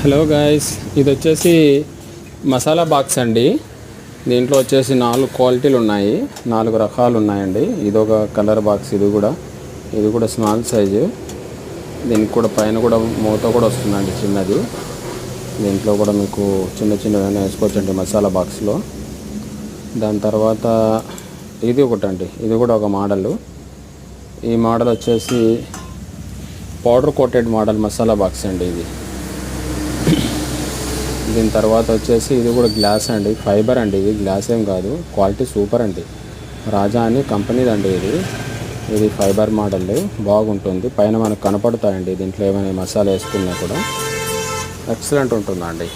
Hello guys, ఇది వచ్చేసి masala box అండి. దీంట్లో వచ్చేసి 4 క్వాలిటీలు ఉన్నాయి, 4 రకాలు ఉన్నాయండి. ఇదొక కలర్ బాక్స్, ఇది కూడా స్మాల్ సైజు. దీనికి కూడా పైన కూడా మూత కూడా వస్తుందండి చిన్నది. దీంట్లో కూడా మీకు చిన్న చిన్నదైనా వేసుకోవచ్చండి మసాలా బాక్స్లో. దాని తర్వాత ఇది ఒకటండి, ఇది కూడా ఒక మోడల్. ఈ మోడల్ వచ్చేసి powder coated model masala box అండి ఇది. దీని తర్వాత వచ్చేసి ఇది కూడా గ్లాస్ అండి, ఫైబర్ అండి. ఇది గ్లాస్ ఏం కాదు, క్వాలిటీ సూపర్ అండి. రాజా అని కంపెనీది అండి ఇది ఫైబర్ మోడల్, బాగుంటుంది. పైన మనకు కనపడతాయండి దీంట్లో ఏమైనా మసాలా వేసుకున్నా కూడా ఎక్సలెంట్ ఉంటుందండి.